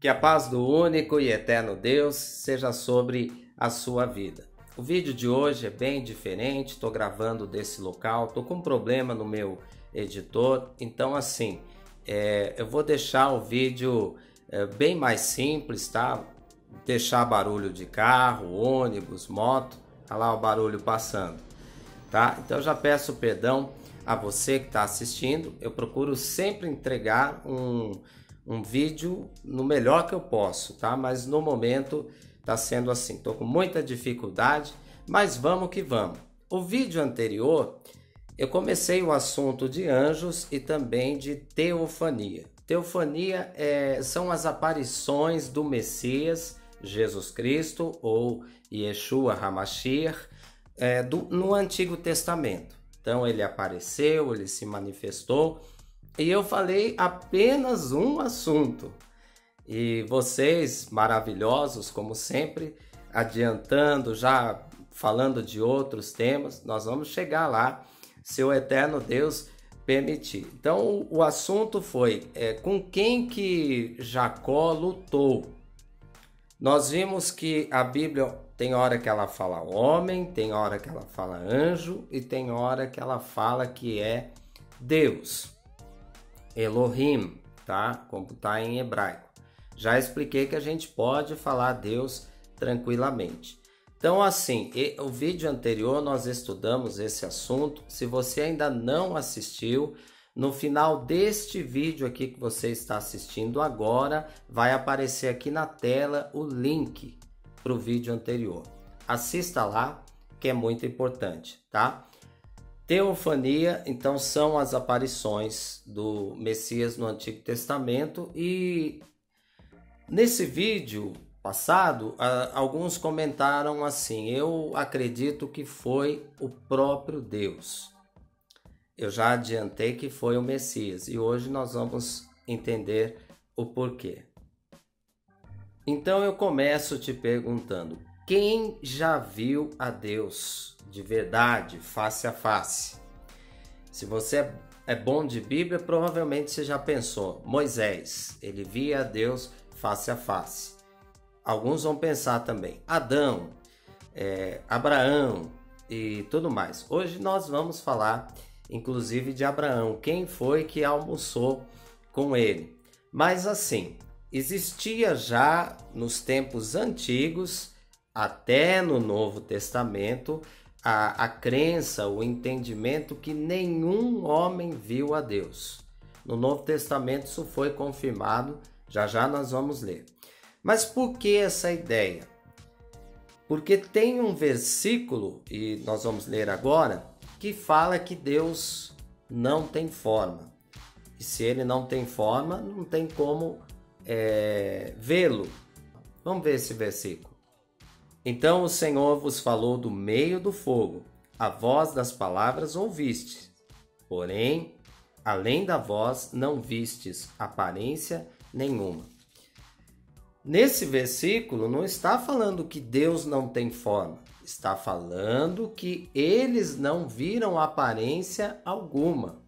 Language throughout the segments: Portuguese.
Que a paz do único e eterno Deus seja sobre a sua vida. O vídeo de hoje é bem diferente, estou gravando desse local, estou com um problema no meu editor, então assim, eu vou deixar o vídeo bem mais simples, tá? Deixar barulho de carro, ônibus, moto, olha lá o barulho passando, tá? Então eu já peço perdão a você que está assistindo, eu procuro sempre entregar um vídeo no melhor que eu posso, tá? Mas no momento tá sendo assim, tô com muita dificuldade, mas vamos que vamos. O vídeo anterior eu comecei o assunto de anjos e também de teofania. Teofania são as aparições do Messias Jesus Cristo ou Yeshua HaMashiach no Antigo Testamento. Então ele apareceu, ele se manifestou. E eu falei apenas um assunto. E vocês, maravilhosos, como sempre, adiantando, já falando de outros temas, nós vamos chegar lá, se o eterno Deus permitir. Então, o assunto foi com quem que Jacó lutou. Nós vimos que a Bíblia tem hora que ela fala homem, tem hora que ela fala anjo e tem hora que ela fala que é Deus. Elohim, tá? Como tá em hebraico. Já expliquei que a gente pode falar Deus tranquilamente. Então, assim, o vídeo anterior nós estudamos esse assunto. Se você ainda não assistiu, no final deste vídeo aqui que você está assistindo agora, vai aparecer aqui na tela o link para o vídeo anterior. Assista lá, que é muito importante, tá? Teofania, então, são as aparições do Messias no Antigo Testamento e nesse vídeo passado, alguns comentaram assim, eu acredito que foi o próprio Deus. Eu já adiantei que foi o Messias e hoje nós vamos entender o porquê. Então eu começo te perguntando, quem já viu a Deus de verdade, face a face? Se você é bom de Bíblia, provavelmente você já pensou, Moisés, ele via a Deus face a face. Alguns vão pensar também, Adão, Abraão e tudo mais. Hoje nós vamos falar, inclusive, de Abraão, quem foi que almoçou com ele. Mas assim, existia já nos tempos antigos, até no Novo Testamento, a crença, o entendimento que nenhum homem viu a Deus. No Novo Testamento isso foi confirmado, já nós vamos ler. Mas por que essa ideia? Porque tem um versículo, e nós vamos ler agora, que fala que Deus não tem forma. E se ele não tem forma, não tem como vê-lo. Vamos ver esse versículo. Então o Senhor vos falou do meio do fogo, a voz das palavras ouvistes, porém, além da voz, não vistes aparência nenhuma. Nesse versículo não está falando que Deus não tem forma, está falando que eles não viram aparência alguma.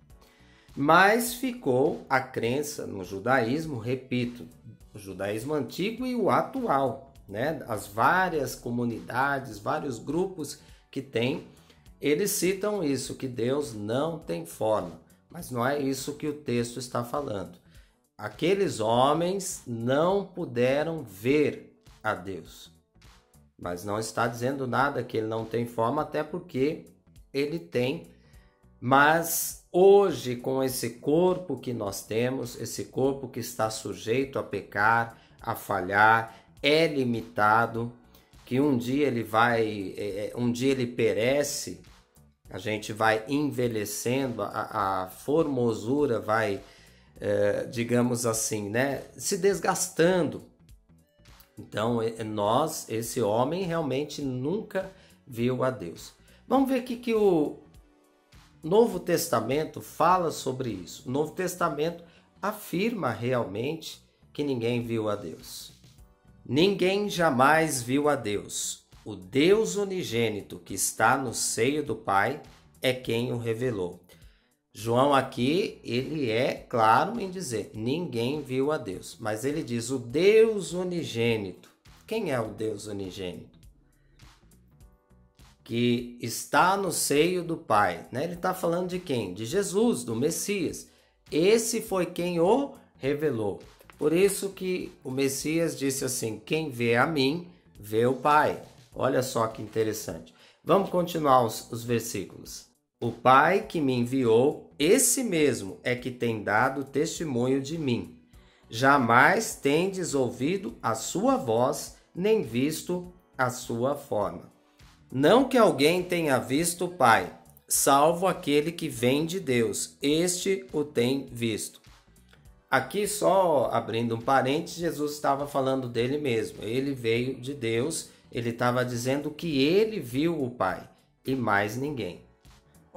Mas ficou a crença no judaísmo, repito, o judaísmo antigo e o atual, né? As várias comunidades, vários grupos que tem, eles citam isso, que Deus não tem forma, mas não é isso que o texto está falando. Aqueles homens não puderam ver a Deus, mas não está dizendo nada que ele não tem forma, até porque ele tem. Mas hoje, com esse corpo que nós temos, esse corpo que está sujeito a pecar, a falhar, é limitado, que um dia ele perece, a gente vai envelhecendo, a formosura vai, digamos assim, né, se desgastando. Então, esse homem realmente nunca viu a Deus. Vamos ver aqui que o Novo Testamento fala sobre isso. O Novo Testamento afirma realmente que ninguém viu a Deus. Ninguém jamais viu a Deus. O Deus unigênito que está no seio do Pai é quem o revelou. João aqui, ele é claro em dizer, ninguém viu a Deus. Mas ele diz o Deus unigênito. Quem é o Deus unigênito? Que está no seio do Pai. Né? Ele está falando de quem? De Jesus, do Messias. Esse foi quem o revelou. Por isso que o Messias disse assim, quem vê a mim, vê o Pai. Olha só que interessante. Vamos continuar os versículos. O Pai que me enviou, esse mesmo é que tem dado testemunho de mim. Jamais tendes ouvido a sua voz, nem visto a sua forma. Não que alguém tenha visto o Pai, salvo aquele que vem de Deus. Este o tem visto. Aqui, só abrindo um parênteses, Jesus estava falando dele mesmo. Ele veio de Deus, ele estava dizendo que ele viu o Pai e mais ninguém.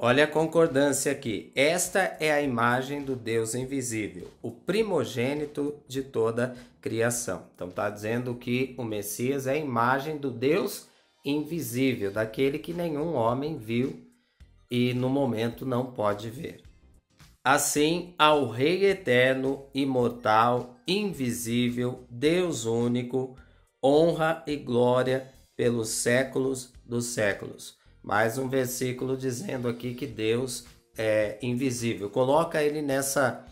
Olha a concordância aqui. Esta é a imagem do Deus invisível, o primogênito de toda criação. Então está dizendo que o Messias é a imagem do Deus invisível, daquele que nenhum homem viu e no momento não pode ver. Assim, ao Rei eterno, imortal, invisível, Deus único, honra e glória pelos séculos dos séculos. Mais um versículo dizendo aqui que Deus é invisível. Coloca ele nessa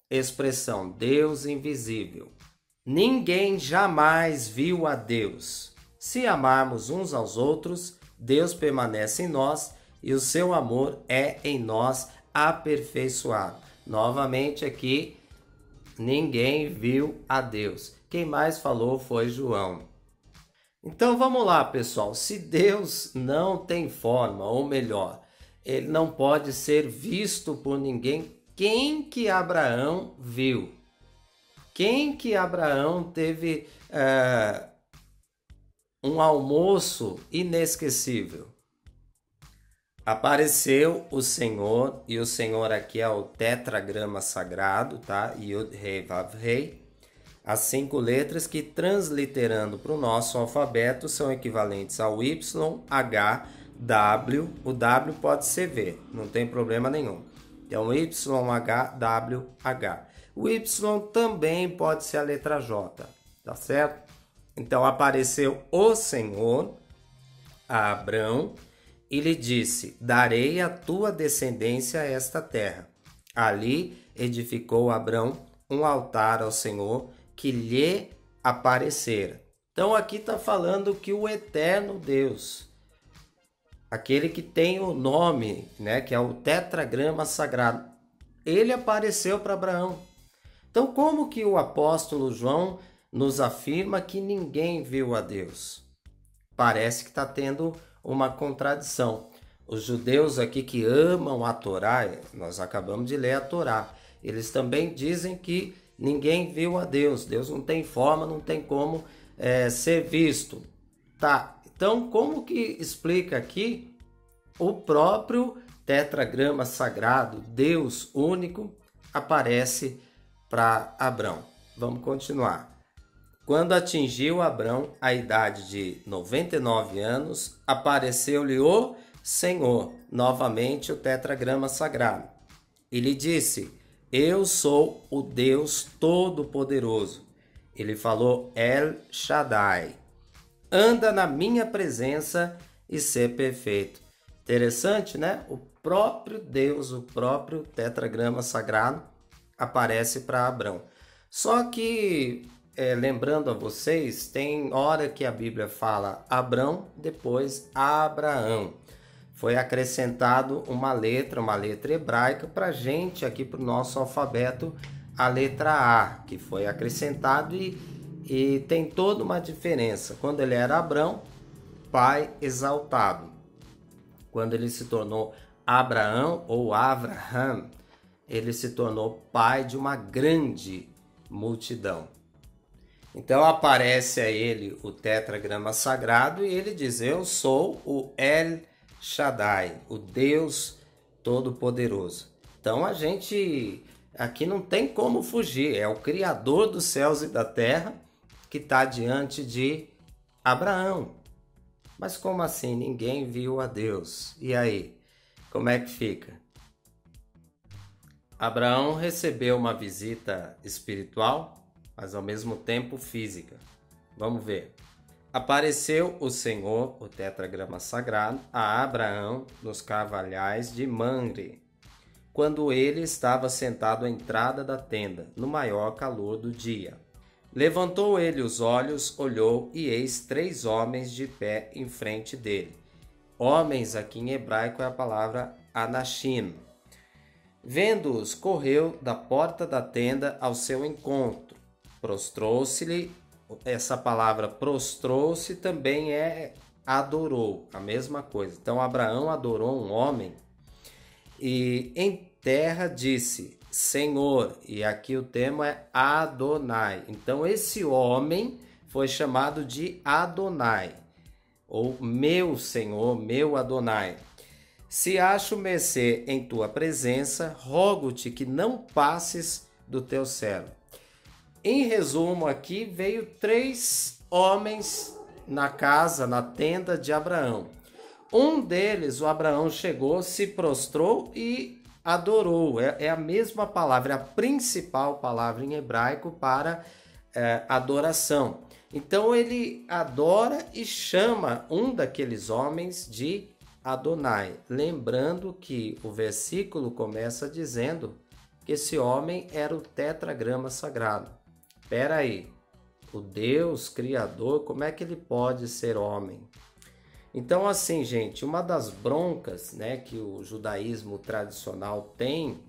expressão, Deus invisível. Ninguém jamais viu a Deus. Se amarmos uns aos outros, Deus permanece em nós e o seu amor é em nós aperfeiçoado. Novamente aqui, ninguém viu a Deus. Quem mais falou foi João. Então vamos lá, pessoal. Se Deus não tem forma, ou melhor, ele não pode ser visto por ninguém, quem que Abraão viu? Quem que Abraão teve um almoço inesquecível? Apareceu o Senhor, e o Senhor aqui é o tetragrama sagrado, tá? Yud, Rei, Vav, Rei. As 5 letras que, transliterando para o nosso alfabeto, são equivalentes ao Y, H, W. O W pode ser V, não tem problema nenhum. Então, Y, H, W, H. O Y também pode ser a letra J, tá certo? Então, apareceu o Senhor a Abrão e lhe disse, darei à tua descendência esta terra. Ali edificou Abrão um altar ao Senhor, que lhe aparecera. Então aqui está falando que o eterno Deus, aquele que tem o nome, né, que é o tetragrama sagrado, ele apareceu para Abraão. Então como que o apóstolo João nos afirma que ninguém viu a Deus? Parece que está tendo uma contradição. Os judeus aqui que amam a Torá, nós acabamos de ler a Torá, eles também dizem que ninguém viu a Deus. Deus não tem forma, não tem como ser visto. Tá, então como que explica aqui o próprio tetragrama sagrado, Deus único, aparece para Abrão? Vamos continuar. Quando atingiu Abrão a idade de 99 anos, apareceu-lhe o Senhor, novamente o tetragrama sagrado, e lhe disse, eu sou o Deus Todo-Poderoso. Ele falou El Shaddai. Anda na minha presença e ser perfeito. Interessante, né? O próprio Deus, o próprio tetragrama sagrado aparece para Abrão. Só que, lembrando a vocês, tem hora que a Bíblia fala Abrão, depois Abraão. Foi acrescentado uma letra hebraica para a gente, aqui para o nosso alfabeto, a letra A, que foi acrescentado e tem toda uma diferença. Quando ele era Abrão, pai exaltado. Quando ele se tornou Abraão ou Avraham, ele se tornou pai de uma grande multidão. Então aparece a ele o tetragrama sagrado e ele diz, eu sou o El Shaddai, o Deus Todo-Poderoso. Então a gente aqui não tem como fugir, é o Criador dos céus e da terra que está diante de Abraão. Mas como assim? Ninguém viu a Deus. E aí? Como é que fica? Abraão recebeu uma visita espiritual, mas ao mesmo tempo física. Vamos ver. Apareceu o Senhor, o tetragrama sagrado, a Abraão nos carvalhais de Mamre, quando ele estava sentado à entrada da tenda, no maior calor do dia. Levantou ele os olhos, olhou, e eis 3 homens de pé em frente dele. Homens aqui em hebraico é a palavra anashim. Vendo-os, correu da porta da tenda ao seu encontro. Prostrou-se-lhe, essa palavra prostrou-se também é adorou, a mesma coisa. Então Abraão adorou um homem e em terra disse, Senhor, e aqui o termo é Adonai. Então esse homem foi chamado de Adonai, ou meu Senhor, meu Adonai. Se acho mercê em tua presença, rogo-te que não passes do teu servo. Em resumo, aqui veio 3 homens na casa, na tenda de Abraão. Um deles, o Abraão chegou, se prostrou e adorou. É a mesma palavra, a principal palavra em hebraico para adoração. Então ele adora e chama um daqueles homens de Adonai. Lembrando que o versículo começa dizendo que esse homem era o tetragrama sagrado. Espera aí, o Deus Criador, como é que ele pode ser homem? Então, assim, gente, uma das broncas, né, que o judaísmo tradicional tem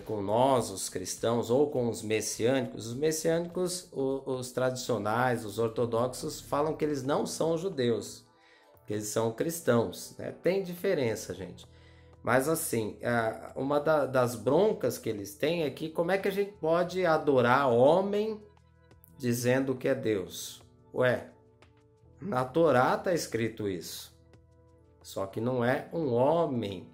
com nós, os cristãos, ou com os messiânicos, os tradicionais, os ortodoxos, falam que eles não são judeus, que eles são cristãos, né? Tem diferença, gente. Mas, assim, uma das broncas que eles têm é que como é que a gente pode adorar homem dizendo que é Deus? Ué, na Torá está escrito isso. Só que não é um homem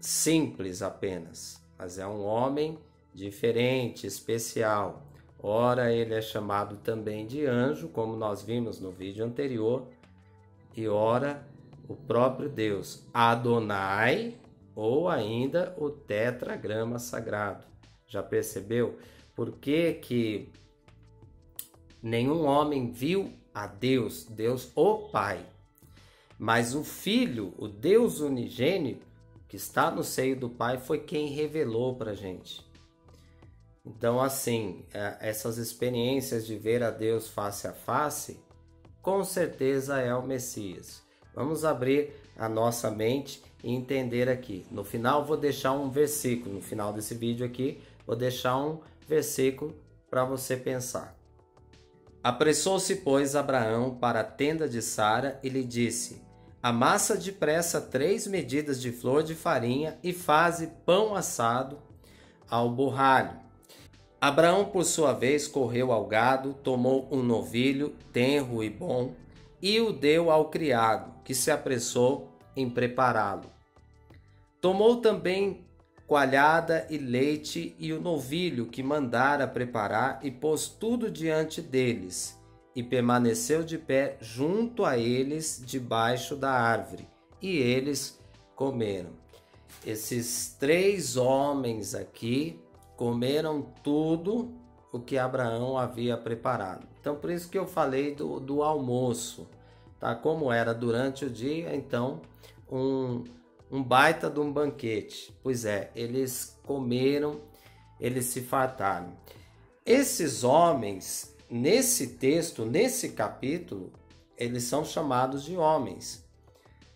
simples apenas, mas é um homem diferente, especial. Ora, ele é chamado também de anjo, como nós vimos no vídeo anterior, e ora, o próprio Deus, Adonai, ou ainda o tetragrama sagrado. Já percebeu? Por que nenhum homem viu a Deus, Deus o Pai, mas o Filho, o Deus unigênito, que está no seio do Pai, foi quem revelou para a gente. Então, assim, essas experiências de ver a Deus face a face, com certeza é o Messias. Vamos abrir a nossa mente e entender aqui. No final vou deixar um versículo, no final desse vídeo aqui, vou deixar um versículo para você pensar. Apressou-se, pois, Abraão para a tenda de Sara e lhe disse, amassa depressa 3 medidas de flor de farinha e faze pão assado ao borralho. Abraão, por sua vez, correu ao gado, tomou um novilho, tenro e bom, e o deu ao criado, que se apressou em prepará-lo. Tomou também coalhada e leite e o novilho que mandara preparar e pôs tudo diante deles, e permaneceu de pé junto a eles debaixo da árvore, e eles comeram. Esses 3 homens aqui comeram tudo o que Abraão havia preparado. Então, por isso que eu falei do almoço, tá? Como era durante o dia, então, um baita de um banquete. Pois é, eles comeram, eles se fartaram. Esses homens, nesse texto, nesse capítulo, eles são chamados de homens.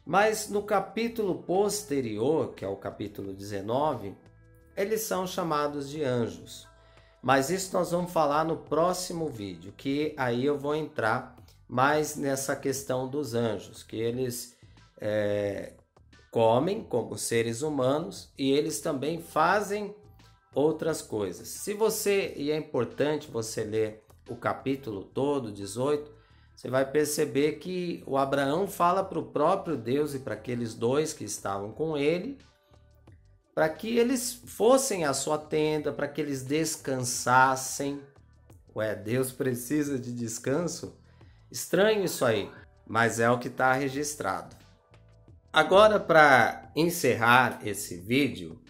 Mas no capítulo posterior, que é o capítulo 19, eles são chamados de anjos. Mas isso nós vamos falar no próximo vídeo, que aí eu vou entrar mais nessa questão dos anjos, que eles comem como seres humanos e eles também fazem outras coisas. E é importante você ler o capítulo todo, 18, você vai perceber que o Abraão fala para o próprio Deus e para aqueles 2 que estavam com ele, para que eles fossem à sua tenda, para que eles descansassem. Ué, Deus precisa de descanso? Estranho isso aí, mas é o que está registrado. Agora, para encerrar esse vídeo,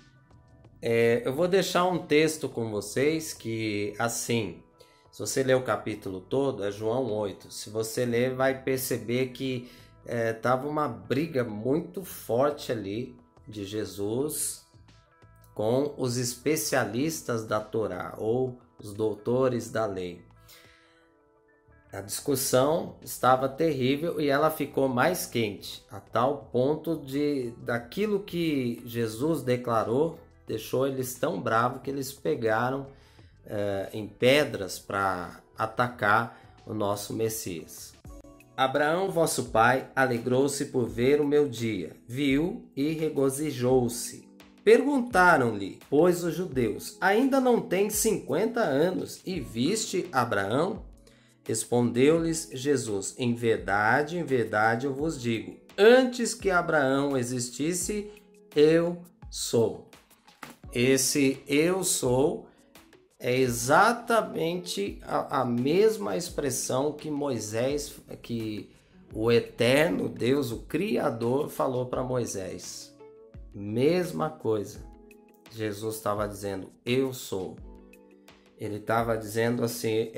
Eu vou deixar um texto com vocês que, assim, se você ler o capítulo todo, é João 8. Se você ler, vai perceber que estava uma briga muito forte ali de Jesus com os especialistas da Torá, ou os doutores da lei. A discussão estava terrível e ela ficou mais quente, a tal ponto daquilo que Jesus declarou, deixou eles tão bravos que eles pegaram em pedras para atacar o nosso Messias. Abraão, vosso pai, alegrou-se por ver o meu dia, viu e regozijou-se. Perguntaram-lhe, pois, os judeus, ainda não tem 50 anos e viste Abraão? Respondeu-lhes Jesus, em verdade eu vos digo, antes que Abraão existisse, eu sou. Esse eu sou é exatamente a mesma expressão que Moisés, que o eterno Deus, o Criador, falou para Moisés. Mesma coisa. Jesus estava dizendo, eu sou. Ele estava dizendo assim,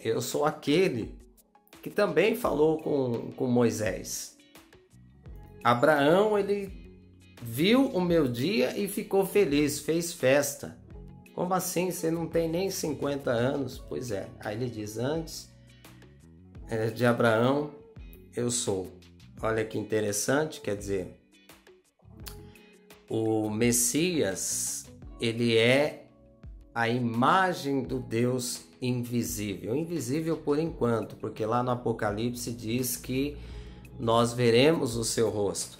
eu sou aquele que também falou com Moisés. Abraão, ele viu o meu dia e ficou feliz, fez festa. Como assim? Você não tem nem 50 anos? Pois é. Aí ele diz, antes de Abraão, eu sou. Olha que interessante, quer dizer, o Messias, ele é a imagem do Deus invisível. Invisível por enquanto, porque lá no Apocalipse diz que nós veremos o seu rosto.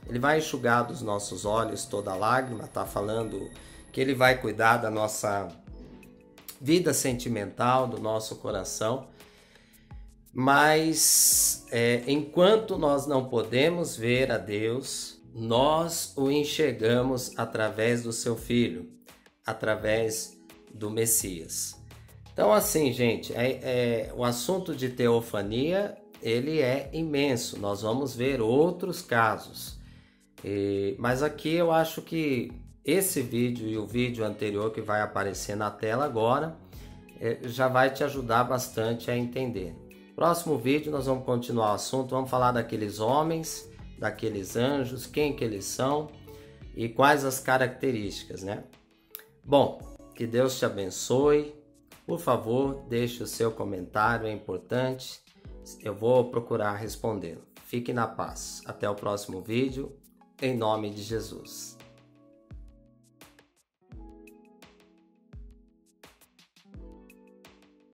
Ele vai enxugar dos nossos olhos toda lágrima, está falando que ele vai cuidar da nossa vida sentimental, do nosso coração. Mas enquanto nós não podemos ver a Deus, nós o enxergamos através do seu Filho, através do Messias. Então, assim, gente, o assunto de teofania, ele é imenso. Nós vamos ver outros casos. Mas aqui eu acho que esse vídeo e o vídeo anterior que vai aparecer na tela agora já vai te ajudar bastante a entender. Próximo vídeo nós vamos continuar o assunto, vamos falar daqueles homens, daqueles anjos, quem que eles são e quais as características, né? Bom, que Deus te abençoe. Por favor, deixe o seu comentário, é importante. Eu vou procurar respondê-lo. Fique na paz. Até o próximo vídeo, em nome de Jesus.